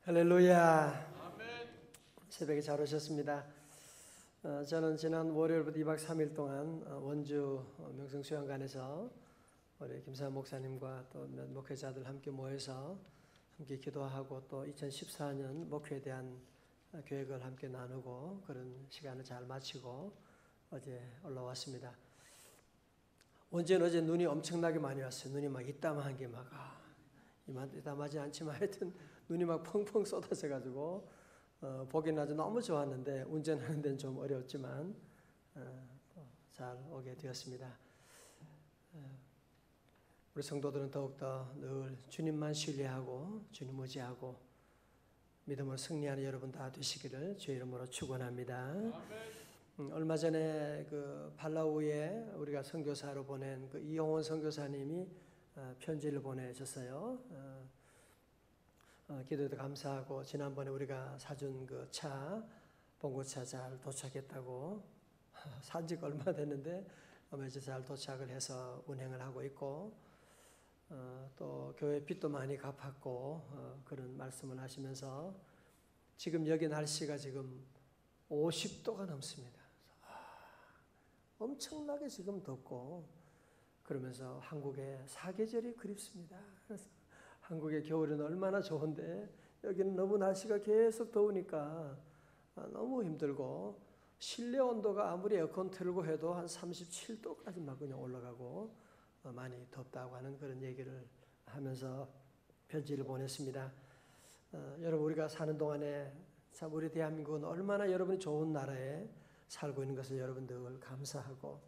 할렐루야. 새벽에 잘 오셨습니다. 저는 지난 월요일부터 2박 3일 동안 원주 명성수양관에서 우리 김사현 목사님과 또 몇 목회자들 함께 모여서 함께 기도하고 또 2014년 목회에 대한 계획을 함께 나누고 그런 시간을 잘 마치고 어제 올라왔습니다. 원주는 어제 눈이 엄청나게 많이 왔어요. 눈이 막 이따만한 게 막 이따만하지 않지만 하여튼 눈이 막 펑펑 쏟아져가지고 보기는 아주 너무 좋았는데 운전하는 데는 좀 어려웠지만 잘 오게 되었습니다. 우리 성도들은 더욱더 늘 주님만 신뢰하고 주님 의지하고 믿음으로 승리하는 여러분 다 되시기를 주의 이름으로 축원합니다. 얼마 전에 그 팔라우에 우리가 선교사로 보낸 그 이용원 선교사님이 편지를 보내셨어요. 기도도 감사하고 지난번에 우리가 사준 그 차 봉고차 잘 도착했다고 산 지가 얼마 됐는데 이제 잘 도착을 해서 운행을 하고 있고 또 교회 빚도 많이 갚았고 그런 말씀을 하시면서 지금 여기 날씨가 지금 50도가 넘습니다. 엄청나게 지금 덥고 그러면서 한국의 사계절이 그립습니다. 그래서 한국의 겨울은 얼마나 좋은데 여기는 너무 날씨가 계속 더우니까 너무 힘들고 실내 온도가 아무리 에어컨 틀고 해도 한 37도까지 막 그냥 올라가고 많이 덥다고 하는 그런 얘기를 하면서 편지를 보냈습니다. 여러분 우리가 사는 동안에 참 우리 대한민국은 얼마나 여러분이 좋은 나라에 살고 있는 것을 여러분들 감사하고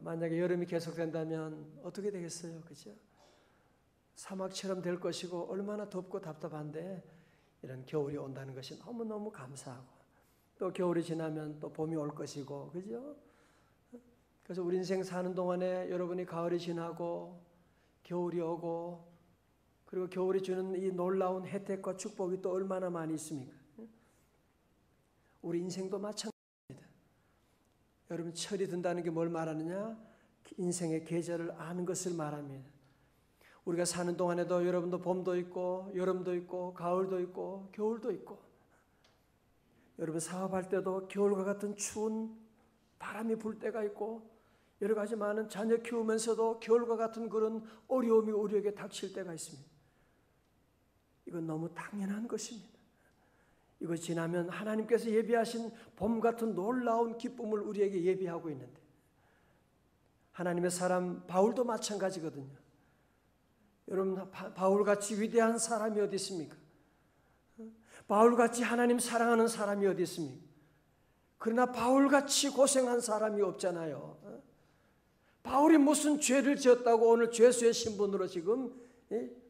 만약에 여름이 계속된다면 어떻게 되겠어요? 그죠? 사막처럼 될 것이고 얼마나 덥고 답답한데 이런 겨울이 온다는 것이 너무너무 감사하고 또 겨울이 지나면 또 봄이 올 것이고 그죠? 그래서 우리 인생 사는 동안에 여러분이 가을이 지나고 겨울이 오고 그리고 겨울이 주는 이 놀라운 혜택과 축복이 또 얼마나 많이 있습니까? 우리 인생도 마찬가지입니다. 여러분 철이 든다는 게 뭘 말하느냐? 인생의 계절을 아는 것을 말합니다. 우리가 사는 동안에도 여러분도 봄도 있고 여름도 있고 가을도 있고 겨울도 있고 여러분 사업할 때도 겨울과 같은 추운 바람이 불 때가 있고 여러 가지 많은 자녀 키우면서도 겨울과 같은 그런 어려움이 우리에게 닥칠 때가 있습니다. 이건 너무 당연한 것입니다. 이거 지나면 하나님께서 예비하신 봄 같은 놀라운 기쁨을 우리에게 예비하고 있는데 하나님의 사람 바울도 마찬가지거든요. 여러분 바울같이 위대한 사람이 어디 있습니까? 바울같이 하나님 사랑하는 사람이 어디 있습니까? 그러나 바울같이 고생한 사람이 없잖아요. 바울이 무슨 죄를 지었다고 오늘 죄수의 신분으로 지금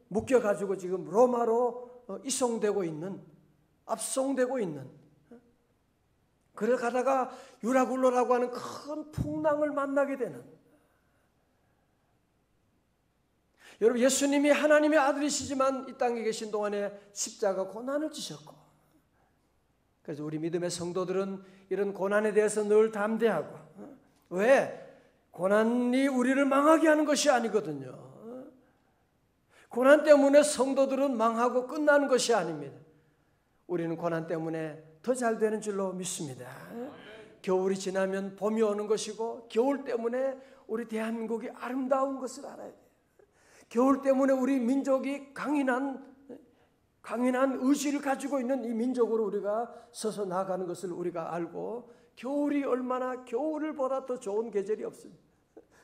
묶여가지고 지금 로마로 이송되고 있는 압송되고 있는 그래 가다가 유라굴로라고 하는 큰 풍랑을 만나게 되는 여러분 예수님이 하나님의 아들이시지만 이 땅에 계신 동안에 십자가 고난을 지셨고 그래서 우리 믿음의 성도들은 이런 고난에 대해서 늘 담대하고 왜? 고난이 우리를 망하게 하는 것이 아니거든요. 고난 때문에 성도들은 망하고 끝나는 것이 아닙니다. 우리는 고난 때문에 더 잘 되는 줄로 믿습니다. 겨울이 지나면 봄이 오는 것이고 겨울 때문에 우리 대한민국이 아름다운 것을 알아야 돼요. 겨울 때문에 우리 민족이 강인한 의지를 가지고 있는 이 민족으로 우리가 서서 나아가는 것을 우리가 알고 겨울이 얼마나 겨울보다 더 좋은 계절이 없습니다.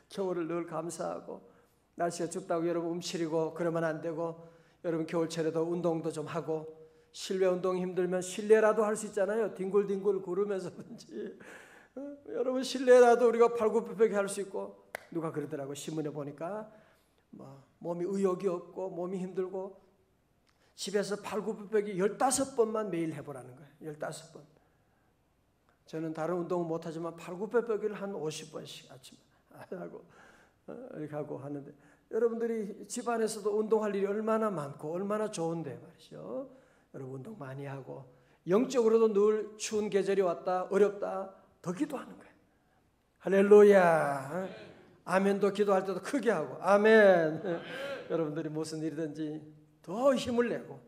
겨울을 늘 감사하고 날씨가 춥다고 여러분 움츠리고 그러면 안 되고 여러분 겨울철에도 운동도 좀 하고 실내 운동 힘들면 실내라도 할 수 있잖아요. 뒹굴뒹굴 구르면서든지 여러분 실내라도 우리가 팔굽혀펴기 할 수 있고 누가 그러더라고 신문에 보니까 몸이 의욕이 없고 몸이 힘들고 집에서 팔굽혀펴기 15번만 매일 해보라는 거예요. 15번. 저는 다른 운동은 못하지만 팔굽혀펴기를 한 50번씩 아침에 이렇게 하고 하는데 여러분들이 집안에서도 운동할 일이 얼마나 많고 얼마나 좋은데 말이죠. 여러분 운동 많이 하고 영적으로도 늘 추운 계절이 왔다 어렵다 더 기도하는 거예요. 할렐루야. 아멘도 기도할 때도 크게 하고 아멘. 여러분들이 무슨 일이든지 더 힘을 내고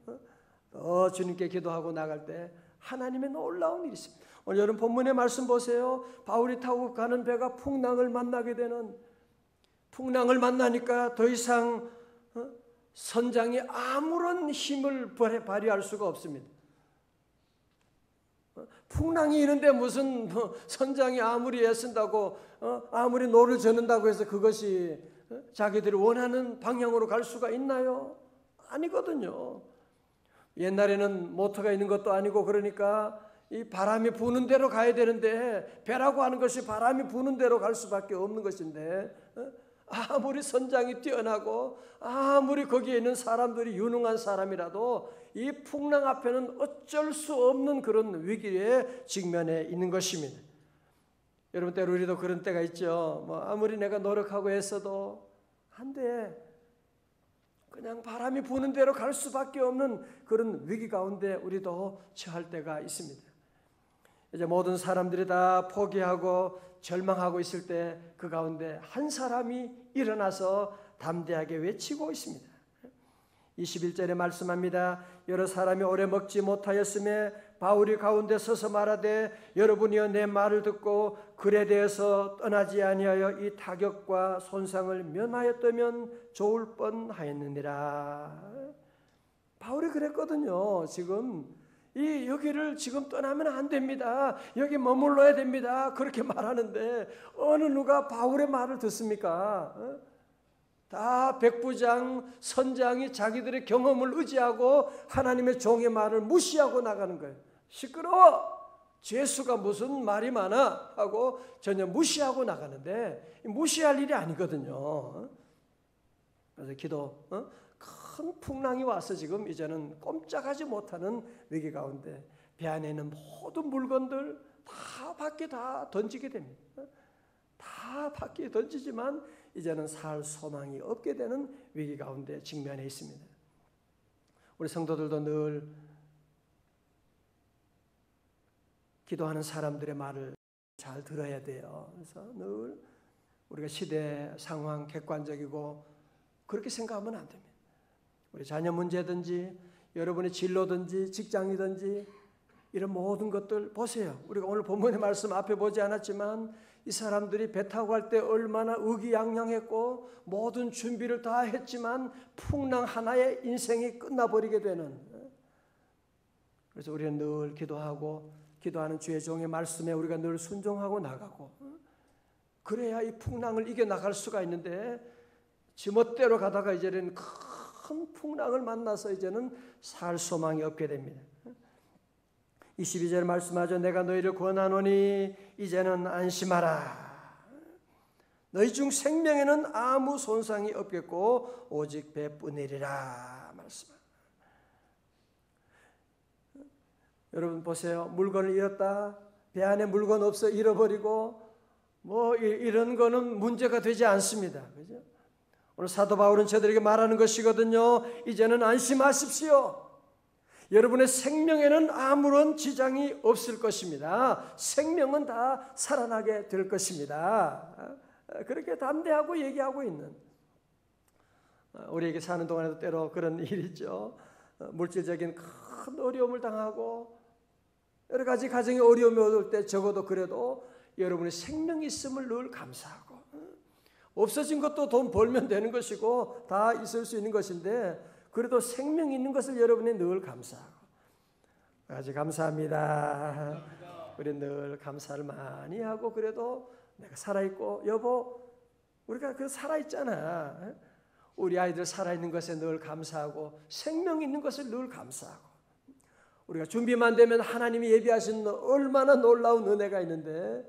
주님께 기도하고 나갈 때 하나님의 놀라운 일이 있습니다. 오늘 여러분 본문의 말씀 보세요. 바울이 타고 가는 배가 풍랑을 만나게 되는, 풍랑을 만나니까 더 이상 선장이 아무런 힘을 발휘할 수가 없습니다. 풍랑이 있는데 무슨 선장이 아무리 애쓴다고 아무리 노를 젓는다고 해서 그것이 자기들이 원하는 방향으로 갈 수가 있나요? 아니거든요. 옛날에는 모터가 있는 것도 아니고 그러니까 이 바람이 부는 대로 가야 되는데, 배라고 하는 것이 바람이 부는 대로 갈 수밖에 없는 것인데, 아무리 선장이 뛰어나고 아무리 거기에 있는 사람들이 유능한 사람이라도 이 풍랑 앞에는 어쩔 수 없는 그런 위기에 직면해 있는 것입니다. 여러분, 때로 우리도 그런 때가 있죠. 아무리 내가 노력하고 애써도 안 돼. 그냥 바람이 부는 대로 갈 수밖에 없는 그런 위기 가운데 우리도 처할 때가 있습니다. 이제 모든 사람들이 다 포기하고 절망하고 있을 때 그 가운데 한 사람이 일어나서 담대하게 외치고 있습니다. 21절에 말씀합니다. 여러 사람이 오래 먹지 못하였음에 바울이 가운데 서서 말하되 여러분이여 내 말을 듣고 글에 대해서 떠나지 아니하여 이 타격과 손상을 면하였다면 좋을 뻔하였느니라. 바울이 그랬거든요. 지금 여기를 지금 떠나면 안 됩니다. 여기 머물러야 됩니다. 그렇게 말하는데 어느 누가 바울의 말을 듣습니까? 다 백부장, 선장이 자기들의 경험을 의지하고 하나님의 종의 말을 무시하고 나가는 거예요. 시끄러워! 죄수가 무슨 말이 많아? 하고 전혀 무시하고 나가는데 무시할 일이 아니거든요. 그래서 큰 풍랑이 와서 지금 이제는 꼼짝하지 못하는 위기 가운데 배 안에 있는 모든 물건들 다 밖에 다 던지게 됩니다. 다 밖에 던지지만 이제는 살 소망이 없게 되는 위기 가운데 직면해 있습니다. 우리 성도들도 늘 기도하는 사람들의 말을 잘 들어야 돼요. 그래서 늘 우리가 시대 상황 객관적이고 그렇게 생각하면 안 됩니다. 우리 자녀 문제든지 여러분의 진로든지 직장이든지 이런 모든 것들 보세요. 우리가 오늘 본문의 말씀 앞에 보지 않았지만 이 사람들이 배 타고 갈 때 얼마나 의기양양했고 모든 준비를 다 했지만 풍랑 하나에 인생이 끝나버리게 되는. 그래서 우리는 늘 기도하고 기도하는 주의 종의 말씀에 우리가 늘 순종하고 나가고 그래야 이 풍랑을 이겨나갈 수가 있는데 지멋대로 가다가 이제는 큰 풍랑을 만나서 이제는 살 소망이 없게 됩니다. 22절 말씀하죠. 내가 너희를 권하노니 이제는 안심하라. 너희 중 생명에는 아무 손상이 없겠고 오직 배뿐이리라 말씀합니다. 여러분 보세요. 물건을 잃었다. 배 안에 물건 없어 잃어버리고 이런 거는 문제가 되지 않습니다. 그죠? 오늘 사도 바울은 저들에게 말하는 것이거든요. 이제는 안심하십시오. 여러분의 생명에는 아무런 지장이 없을 것입니다. 생명은 다 살아나게 될 것입니다. 그렇게 담대하고 얘기하고 있는, 우리에게 사는 동안에도 때로 그런 일이 있죠. 물질적인 큰 어려움을 당하고 여러 가지 가정의 어려움이 올 때 적어도 그래도 여러분의 생명이 있음을 늘 감사하고, 없어진 것도 돈 벌면 되는 것이고 다 있을 수 있는 것인데 그래도 생명이 있는 것을 여러분이 늘 감사하고, 아주 감사합니다. 우리 늘 감사를 많이 하고, 그래도 내가 살아있고, 여보 우리가 살아있잖아. 우리 아이들 살아있는 것에 늘 감사하고 생명 있는 것을 늘 감사하고, 우리가 준비만 되면 하나님이 예비하신 얼마나 놀라운 은혜가 있는데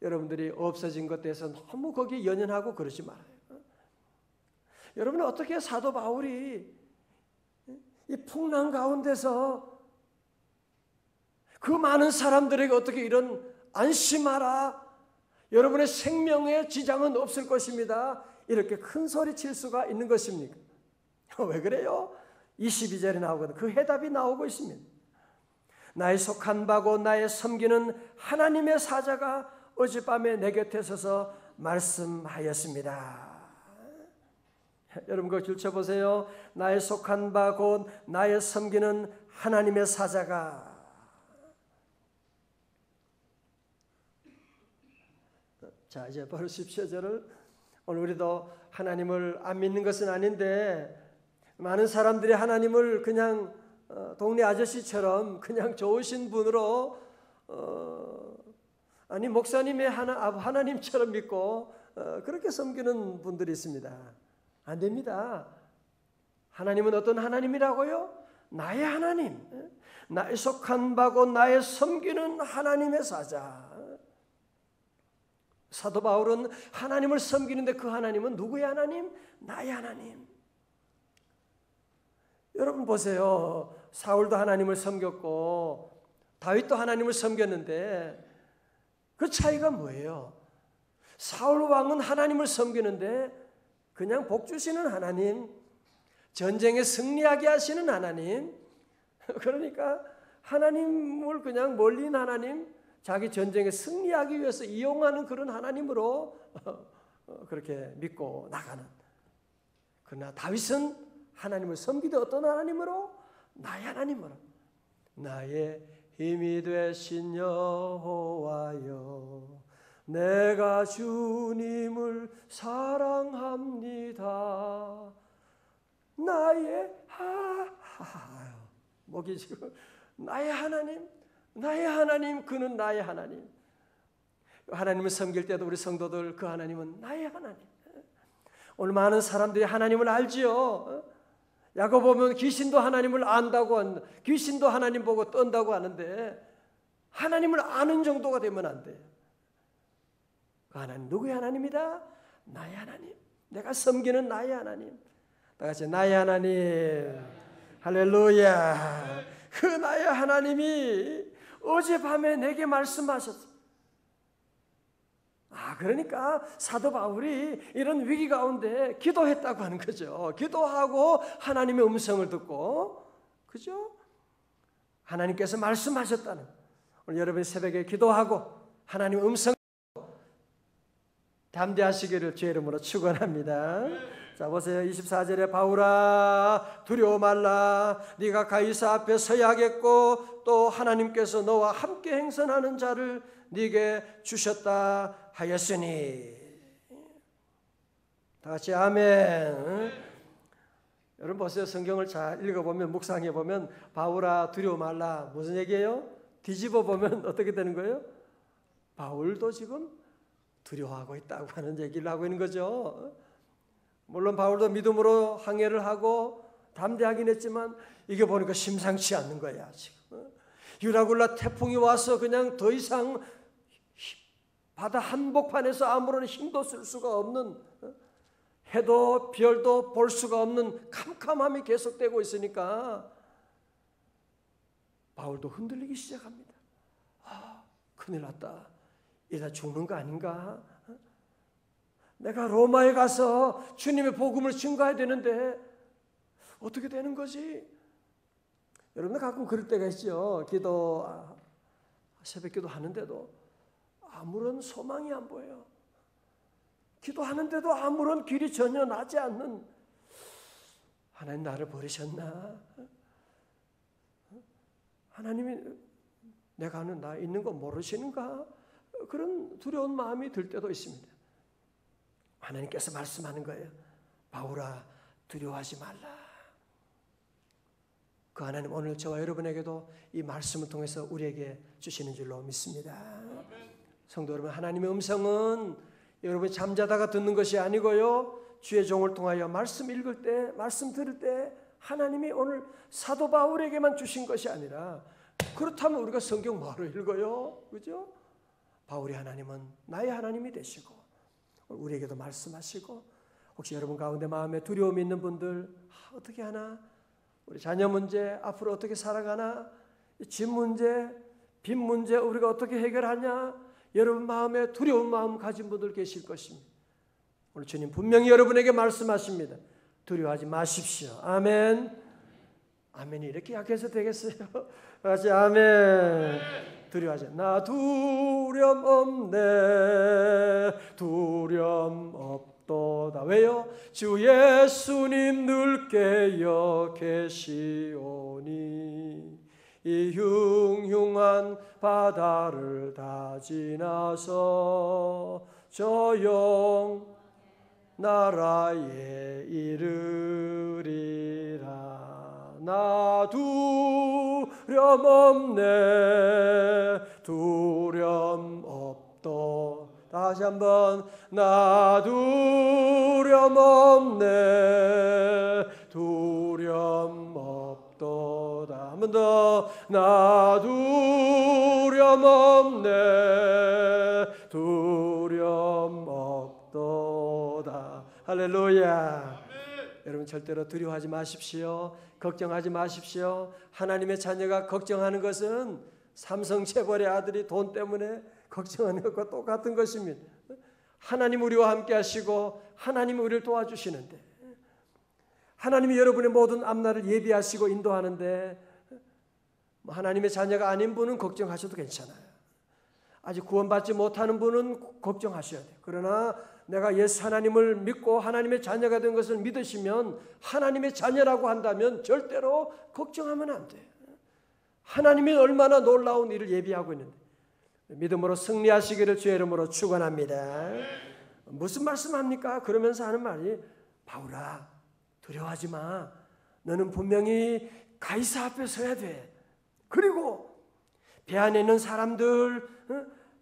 여러분들이 없어진 것에 대해서 너무 거기에 연연하고 그러지 말아요. 여러분은 어떻게 사도 바울이 이 풍랑 가운데서 그 많은 사람들에게 어떻게 이런 안심하라, 여러분의 생명에 지장은 없을 것입니다, 이렇게 큰 소리 칠 수가 있는 것입니까? 왜 그래요? 22절에 나오거든. 그 해답이 나오고 있습니다. 나의 속한 바고 나의 섬기는 하나님의 사자가 어젯밤에 내 곁에 서서 말씀하였습니다. 여러분 그거 줄쳐보세요. 나의 속한 바 곧 나의 섬기는 하나님의 사자가. 자, 이제 바로 17절을, 오늘 우리도 하나님을 안 믿는 것은 아닌데 많은 사람들이 하나님을 그냥 동네 아저씨처럼 그냥 좋으신 분으로 아니 목사님의 하나님처럼 믿고 그렇게 섬기는 분들이 있습니다. 안 됩니다. 하나님은 어떤 하나님이라고요? 나의 하나님, 나의 속한 바고 나의 섬기는 하나님의 사자. 사도 바울은 하나님을 섬기는데 그 하나님은 누구의 하나님? 나의 하나님. 여러분 보세요. 사울도 하나님을 섬겼고 다윗도 하나님을 섬겼는데 그 차이가 뭐예요? 사울 왕은 하나님을 섬기는데 그냥 복 주시는 하나님, 전쟁에 승리하게 하시는 하나님, 그러니까 하나님을 그냥 멀린 하나님, 자기 전쟁에 승리하기 위해서 이용하는 그런 하나님으로 그렇게 믿고 나가는. 그러나 다윗은 하나님을 섬기되 어떤 하나님으로? 나의 하나님으로. 나의 힘이 되신 여호와여, 내가 주님을 사랑합니다. 나의 목이 지금 나의 하나님, 나의 하나님, 그는 나의 하나님. 하나님을 섬길 때도 우리 성도들 그 하나님은 나의 하나님. 오늘 많은 사람들이 하나님을 알지요. 야곱 보면 귀신도 하나님을 안다고, 귀신도 하나님 보고 떤다고 하는데 하나님을 아는 정도가 되면 안 돼요. 그 하나님 누구의 하나님이다? 나의 하나님. 내가 섬기는 나의 하나님. 다 같이 나의 하나님. 할렐루야. 그 나의 하나님이 어젯밤에 내게 말씀하셨어. 그러니까 사도 바울이 이런 위기 가운데 기도했다고 하는 거죠. 기도하고 하나님의 음성을 듣고, 그죠? 하나님께서 말씀하셨다는. 오늘 여러분 새벽에 기도하고 하나님의 음성 담대하시기를 주의 이름으로 축원합니다. 자 보세요. 24절에 바울아 두려워 말라. 네가 가이사 앞에 서야 하겠고 또 하나님께서 너와 함께 행선하는 자를 네게 주셨다 하였으니. 다 같이 아멘. 여러분 보세요. 성경을 잘 읽어보면, 묵상해보면 바울아 두려워 말라 무슨 얘기예요? 뒤집어보면 어떻게 되는 거예요? 바울도 지금 두려워하고 있다고 하는 얘기를 하고 있는 거죠. 물론 바울도 믿음으로 항해를 하고 담대하긴 했지만 이게 보니까 심상치 않는 거야. 지금 유라굴라 태풍이 와서 그냥 더 이상 바다 한복판에서 아무런 힘도 쓸 수가 없는, 해도 별도 볼 수가 없는 캄캄함이 계속되고 있으니까 바울도 흔들리기 시작합니다. 큰일 났다. 이러다 죽는 거 아닌가? 내가 로마에 가서 주님의 복음을 증거해야 되는데 어떻게 되는 거지? 여러분들 가끔 그럴 때가 있죠. 새벽 기도 하는데도 아무런 소망이 안 보여요. 기도하는데도 아무런 길이 전혀 나지 않는, 하나님 나를 버리셨나? 하나님이 내가 하는 나 있는 거 모르시는가? 그런 두려운 마음이 들 때도 있습니다. 하나님께서 말씀하는 거예요. 바울아 두려워하지 말라. 그 하나님 오늘 저와 여러분에게도 이 말씀을 통해서 우리에게 주시는 줄로 믿습니다. 성도 여러분, 하나님의 음성은 여러분이 잠자다가 듣는 것이 아니고요, 주의 종을 통하여 말씀 읽을 때, 말씀 들을 때 하나님이 오늘 사도 바울에게만 주신 것이 아니라, 그렇다면 우리가 성경 뭐하러 읽어요? 그죠? 바울의 하나님은 나의 하나님이 되시고 우리에게도 말씀하시고, 혹시 여러분 가운데 마음에 두려움이 있는 분들, 어떻게 하나? 우리 자녀 문제, 앞으로 어떻게 살아가나? 집 문제, 빚 문제 우리가 어떻게 해결하냐? 여러분 마음에 두려운 마음 가진 분들 계실 것입니다. 오늘 주님 분명히 여러분에게 말씀하십니다. 두려워하지 마십시오. 아멘. 아멘이 이렇게 약해서 되겠어요? 같이 아멘. 두려워하지 나 두려움 없네. 두려움 없 없도다. 왜요? 주 예수님 늘 깨어 계시오니 이 흉흉한 바다를 다 지나서 저 영 나라에 이르리라. 나 두려움 없네 두려움 없도. 다시 한번 나 두려움 없네 두려움 없도다. 한 번 더 나 두려움 없네 두려움 없도다. 할렐루야. 여러분 절대로 두려워하지 마십시오. 걱정하지 마십시오. 하나님의 자녀가 걱정하는 것은 삼성재벌의 아들이 돈 때문에 걱정하는 것과 똑같은 것입니다. 하나님 우리와 함께 하시고 하나님이 우리를 도와주시는데, 하나님이 여러분의 모든 앞날을 예비하시고 인도하는데, 하나님의 자녀가 아닌 분은 걱정하셔도 괜찮아요. 아직 구원받지 못하는 분은 걱정하셔야 돼요. 그러나 내가 예수 하나님을 믿고 하나님의 자녀가 된 것을 믿으시면, 하나님의 자녀라고 한다면 절대로 걱정하면 안 돼요. 하나님이 얼마나 놀라운 일을 예비하고 있는데, 믿음으로 승리하시기를 주의 이름으로 축원합니다. 무슨 말씀합니까? 그러면서 하는 말이, 바울아 두려워하지 마. 너는 분명히 가이사 앞에 서야 돼. 그리고 배 안에 있는 사람들,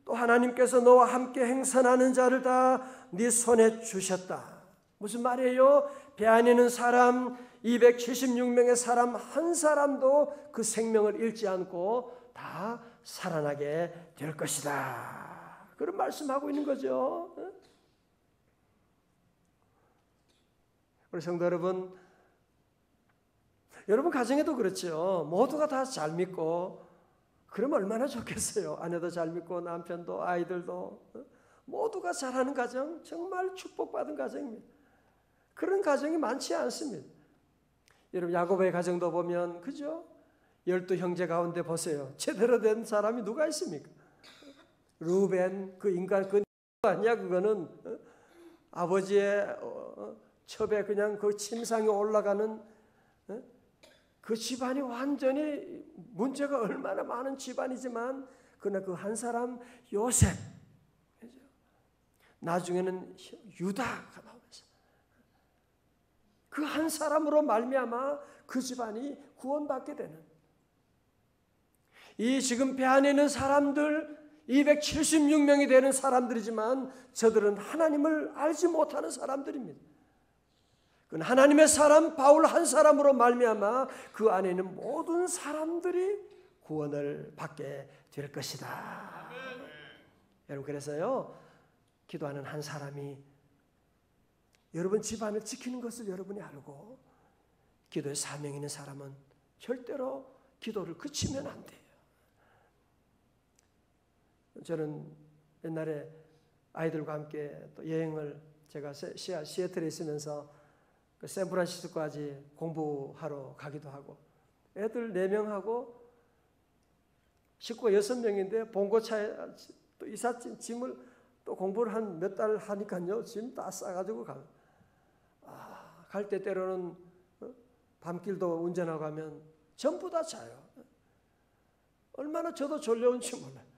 또 하나님께서 너와 함께 행선하는 자를 다 네 손에 주셨다. 무슨 말이에요? 배 안에 있는 사람 276명의 사람 한 사람도 그 생명을 잃지 않고 다 살아나게 될 것이다. 그런 말씀하고 있는 거죠. 우리 성도 여러분, 여러분 가정에도 그렇죠. 모두가 다 잘 믿고 그러면 얼마나 좋겠어요. 아내도 잘 믿고 남편도 아이들도 모두가 잘하는 가정, 정말 축복받은 가정입니다. 그런 가정이 많지 않습니다. 여러분 야고보의 가정도 보면 그죠? 12형제 가운데 보세요. 제대로 된 사람이 누가 있습니까? 루벤, 그 인간 그 아니야 그거는 아버지의 첩에 그냥 그 침상에 올라가는 그 집안이 완전히 문제가 얼마나 많은 집안이지만, 그러나 그 한 사람 요셉, 나중에는 유다가 나오면서 그 한 사람으로 말미암아 그 집안이 구원받게 되는, 이 지금 배 안에 있는 사람들 276명이 되는 사람들이지만 저들은 하나님을 알지 못하는 사람들입니다. 그건 하나님의 사람 바울 한 사람으로 말미암아 그 안에 있는 모든 사람들이 구원을 받게 될 것이다. 여러분 그래서요, 기도하는 한 사람이 여러분 집안을 지키는 것을 여러분이 알고 기도에 사명 있는 사람은 절대로 기도를 그치면 안 돼요. 저는 옛날에 아이들과 함께 또 여행을, 제가 시애틀에 있으면서 그 샌프란시스코까지 공부하러 가기도 하고, 애들 4명하고 식구가 6명인데 봉고차에 또 이삿짐 짐을 또 공부를 한 몇 달 하니까요, 짐 다 싸가지고 가요. 갈 때 때로는 밤길도 운전하고 가면 전부 다 자요. 얼마나 저도 졸려온지 몰라요.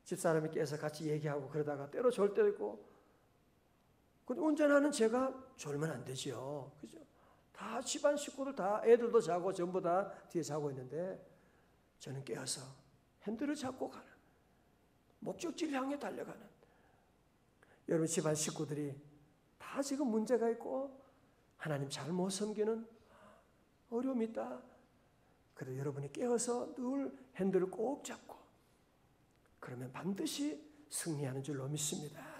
집사람이 깨서 같이 얘기하고 그러다가 때로 졸 때도 있고, 근데 운전하는 제가 졸면 안 되지요. 그죠? 다 집안 식구들 다, 애들도 자고 전부 다 뒤에 자고 있는데 저는 깨어서 핸들을 잡고 가는, 목적지를 향해 달려가는, 여러분 집안 식구들이 다 지금 문제가 있고 하나님 잘 못 섬기는 어려움이 있다. 그래도 여러분이 깨어서 늘 핸들을 꼭 잡고 그러면 반드시 승리하는 줄로 믿습니다.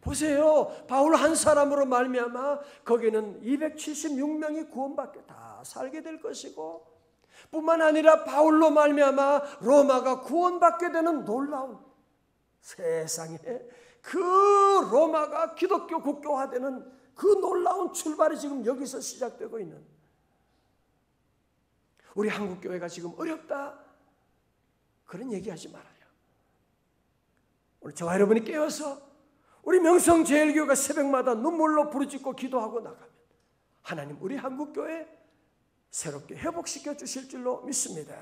보세요. 바울 한 사람으로 말미암아 거기는 276명이 구원받게 다 살게 될 것이고, 뿐만 아니라 바울로 말미암아 로마가 구원받게 되는 놀라운, 세상에 그 로마가 기독교 국교화되는 그 놀라운 출발이 지금 여기서 시작되고 있는, 우리 한국교회가 지금 어렵다 그런 얘기하지 말아요. 오늘 저와 여러분이 깨어서 우리 명성제일교회가 새벽마다 눈물로 부르짖고 기도하고 나가면 하나님 우리 한국교회 새롭게 회복시켜 주실 줄로 믿습니다.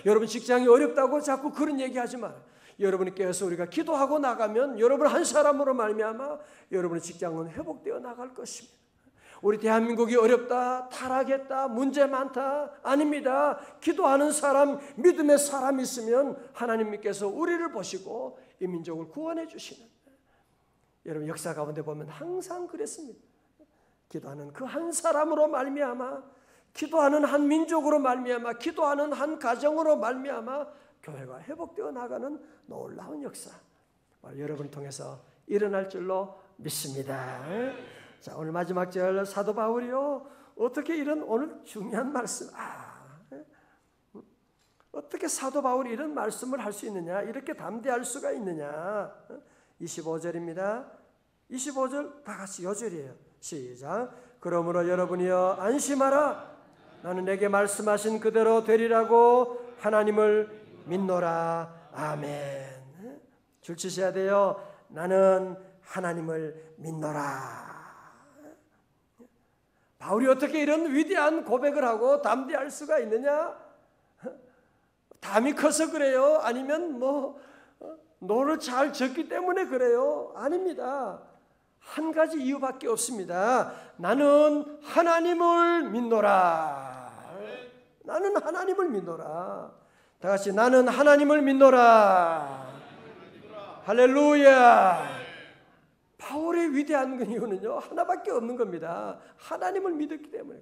여러분 직장이 어렵다고 자꾸 그런 얘기하지 마라. 여러분께서 우리가 기도하고 나가면 여러분 한 사람으로 말미암아 여러분의 직장은 회복되어 나갈 것입니다. 우리 대한민국이 어렵다, 타락했다, 문제 많다. 아닙니다. 기도하는 사람, 믿음의 사람이 있으면 하나님께서 우리를 보시고 이 민족을 구원해 주시는, 여러분 역사 가운데 보면 항상 그랬습니다. 기도하는 그 한 사람으로 말미암아, 기도하는 한 민족으로 말미암아, 기도하는 한 가정으로 말미암아 교회가 회복되어 나가는 놀라운 역사, 여러분을 통해서 일어날 줄로 믿습니다. 자, 오늘 마지막 절 사도 바울이요, 어떻게 이런 오늘 중요한 말씀, 어떻게 사도 바울이 이런 말씀을 할 수 있느냐, 이렇게 담대할 수가 있느냐. 25절입니다. 25절 다 같이 요절이에요. 시작. 그러므로 여러분이여 안심하라. 나는 내게 말씀하신 그대로 되리라고 하나님을 믿노라. 아멘. 줄 치셔야 돼요. 나는 하나님을 믿노라. 바울이 어떻게 이런 위대한 고백을 하고 담대할 수가 있느냐? 담이 커서 그래요? 아니면 노를 잘 졌기 때문에 그래요? 아닙니다. 한 가지 이유밖에 없습니다. 나는 하나님을 믿노라. 나는 하나님을 믿노라. 다 같이 나는 하나님을 믿노라. 할렐루야. 바울의 위대한 이유는요 하나밖에 없는 겁니다. 하나님을 믿었기 때문에.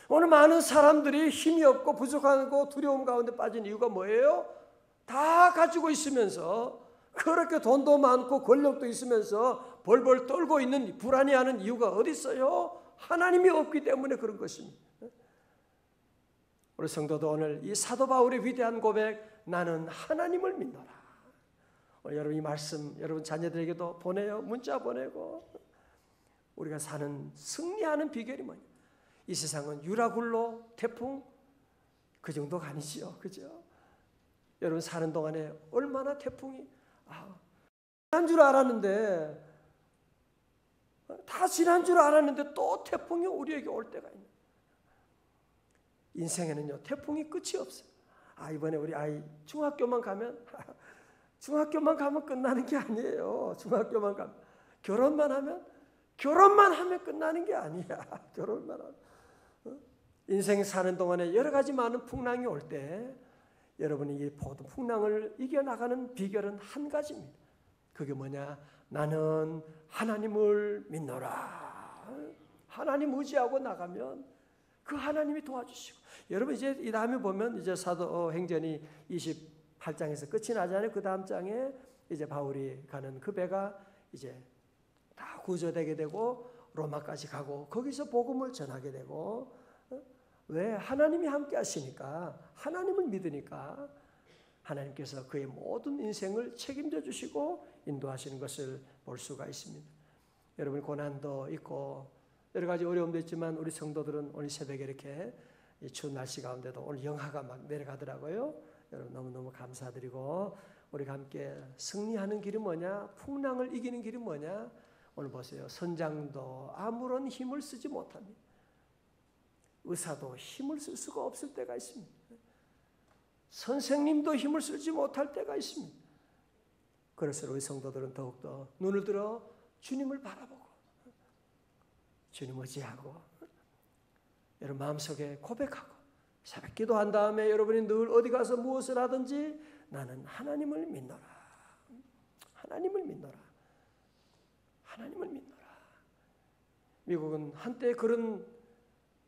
오늘 많은 사람들이 힘이 없고 부족하고 두려움 가운데 빠진 이유가 뭐예요? 다 가지고 있으면서, 그렇게 돈도 많고 권력도 있으면서 벌벌 떨고 있는, 불안해하는 이유가 어디 있어요? 하나님이 없기 때문에 그런 것입니다. 우리 성도도 오늘 이 사도 바울의 위대한 고백, 나는 하나님을 믿노라. 여러분 이 말씀 여러분 자녀들에게도 보내요. 문자 보내고. 우리가 사는 승리하는 비결이 뭐냐? 이 세상은 유라굴로 태풍 그 정도가 아니지요. 그죠? 여러분 사는 동안에 얼마나 태풍이 지난 줄 알았는데, 다 지난 줄 알았는데 또 태풍이 우리에게 올 때가 있는. 인생에는요 태풍이 끝이 없어요. 이번에 우리 아이 중학교만 가면 끝나는 게 아니에요. 중학교만 가면, 결혼만 하면 끝나는 게 아니야. 결혼만 하면. 인생 사는 동안에 여러 가지 많은 풍랑이 올 때 여러분이 이 모든 풍랑을 이겨나가는 비결은 한 가지입니다. 그게 뭐냐? 나는 하나님을 믿노라. 하나님 의지하고 나가면 그 하나님이 도와주시고. 여러분 이제 이 다음에 보면 이제 사도행전이 28장에서 끝이 나잖아요. 그 다음 장에 이제 바울이 가는 그 배가 이제 다 구조되게 되고 로마까지 가고 거기서 복음을 전하게 되고. 왜? 하나님이 함께 하시니까, 하나님을 믿으니까 하나님께서 그의 모든 인생을 책임져 주시고 인도하시는 것을 볼 수가 있습니다. 여러분 고난도 있고 여러 가지 어려움도 있지만 우리 성도들은 오늘 새벽에 이렇게 추운 날씨 가운데도 오늘 영하가 막 내려가더라고요. 여러분 너무너무 감사드리고, 우리가 함께 승리하는 길이 뭐냐? 풍랑을 이기는 길이 뭐냐? 오늘 보세요. 선장도 아무런 힘을 쓰지 못합니다. 의사도 힘을 쓸 수가 없을 때가 있습니다. 선생님도 힘을 쓰지 못할 때가 있습니다. 그래서 우리 성도들은 더욱더 눈을 들어 주님을 바라보고 주님 의지하고 여러분 마음속에 고백하고 새벽 기도한 다음에 여러분이 늘 어디 가서 무엇을 하든지 나는 하나님을 믿노라. 하나님을 믿노라. 하나님을 믿노라. 미국은 한때 그런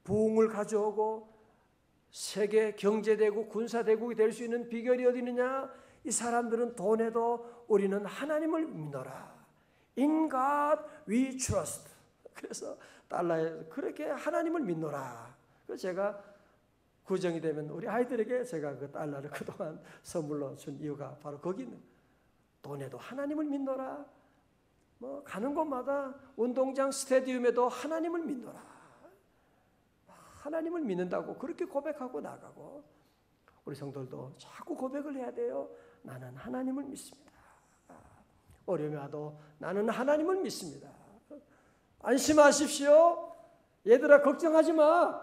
부흥을 가져오고 세계 경제대국, 군사대국이 될 수 있는 비결이 어디 있느냐? 이 사람들은 돈에도 우리는 하나님을 믿노라. In God we trust. 그래서 달러에 그렇게 하나님을 믿노라. 그래서 제가 구정이 되면 우리 아이들에게 제가 그 달러를 그동안 선물로 준 이유가 바로 거기 있는, 돈에도 하나님을 믿노라. 가는 곳마다 운동장 스타디움에도 하나님을 믿노라. 하나님을 믿는다고 그렇게 고백하고 나가고, 우리 성도들도 자꾸 고백을 해야 돼요. 나는 하나님을 믿습니다. 어려움이 와도 나는 하나님을 믿습니다. 안심하십시오. 얘들아 걱정하지 마.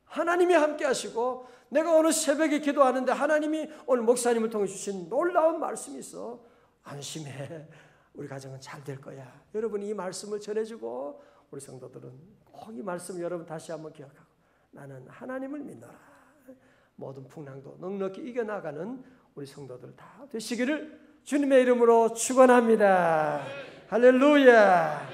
하나님이 함께 하시고 내가 어느 새벽에 기도하는데 하나님이 오늘 목사님을 통해 주신 놀라운 말씀이 있어. 안심해. 우리 가정은 잘 될 거야. 여러분이 이 말씀을 전해주고 우리 성도들은 꼭 이 말씀 여러분 다시 한번 기억하고 나는 하나님을 믿노라. 모든 풍랑도 넉넉히 이겨나가는 우리 성도들 다 되시기를 주님의 이름으로 축원합니다. 할렐루야.